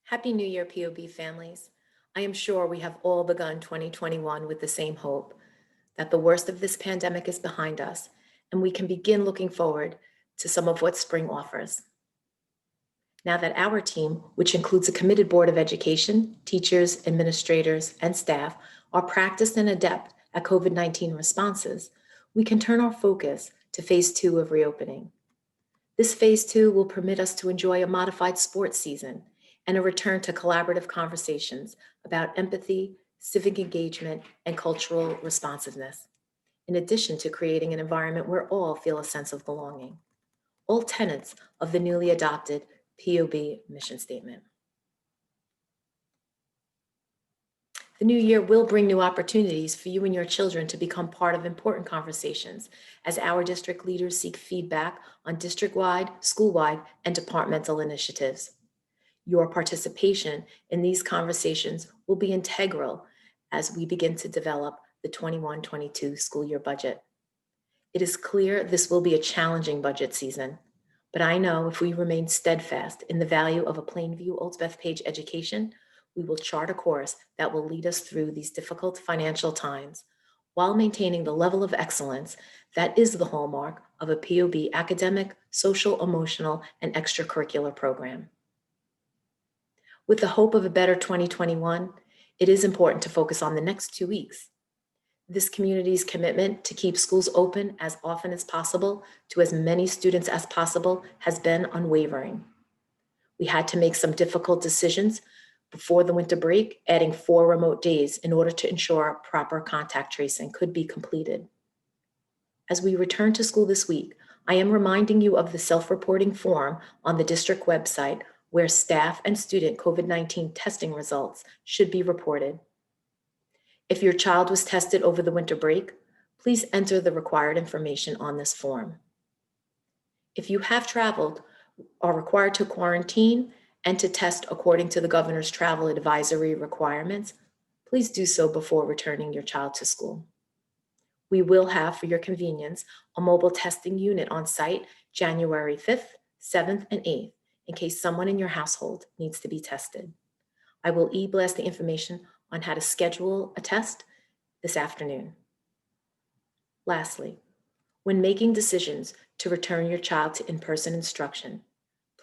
Happy New Year, POB families. I am sure we have all begun 2021 with the same hope that the worst of this pandemic is behind us and we can begin looking forward to some of what spring offers. Now that our team, which includes a committed board of education, teachers, administrators, and staff, are practiced and adept at COVID-19 responses, we can turn our focus to phase 2 of reopening. This phase 2 will permit us to enjoy a modified sports season and a return to collaborative conversations about empathy, civic engagement, and cultural responsiveness, in addition to creating an environment where all feel a sense of belonging. All tenets of the newly adopted POB mission statement. The new year will bring new opportunities for you and your children to become part of important conversations as our district leaders seek feedback on district-wide, school-wide, and departmental initiatives. Your participation in these conversations will be integral as we begin to develop the 21-22 school year budget. It is clear this will be a challenging budget season, but I know if we remain steadfast in the value of a Plainview Old Bethpage education, we will chart a course that will lead us through these difficult financial times while maintaining the level of excellence that is the hallmark of a POB academic, social, emotional, and extracurricular program. With the hope of a better 2021, it is important to focus on the next 2 weeks. This community's commitment to keep schools open as often as possible to as many students as possible has been unwavering. We had to make some difficult decisions before the winter break, adding 4 remote days in order to ensure proper contact tracing could be completed. As we return to school this week, I am reminding you of the self-reporting form on the district website where staff and student COVID-19 testing results should be reported. If your child was tested over the winter break, please enter the required information on this form. If you have traveled, are required to quarantine and to test according to the governor's travel advisory requirements, please do so before returning your child to school. We will have, for your convenience, a mobile testing unit on site January 5th, 7th, and 8th in case someone in your household needs to be tested. I will e-blast the information on how to schedule a test this afternoon. Lastly, when making decisions to return your child to in-person instruction,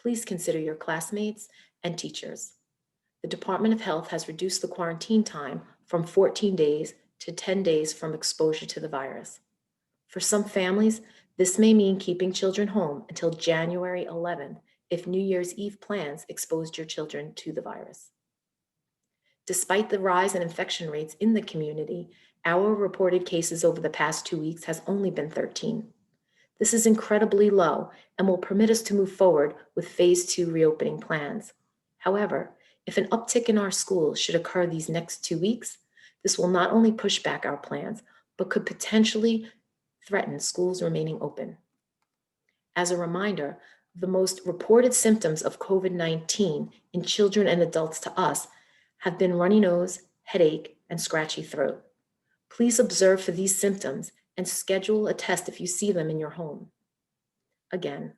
please consider your classmates and teachers. The Department of Health has reduced the quarantine time from 14 days to 10 days from exposure to the virus. For some families, this may mean keeping children home until January 11th if New Year's Eve plans exposed your children to the virus. Despite the rise in infection rates in the community, our reported cases over the past 2 weeks has only been 13. This is incredibly low and will permit us to move forward with phase 2 reopening plans. However, if an uptick in our schools should occur these next 2 weeks, this will not only push back our plans, but could potentially threaten schools remaining open. As a reminder, the most reported symptoms of COVID-19 in children and adults to us have been runny nose, headache, and scratchy throat. Please observe for these symptoms and schedule a test if you see them in your home. Again,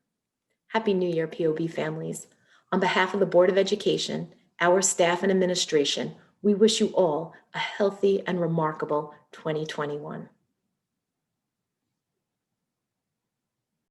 Happy New Year, POB families. On behalf of the Board of Education, our staff and administration, we wish you all a healthy and remarkable 2021.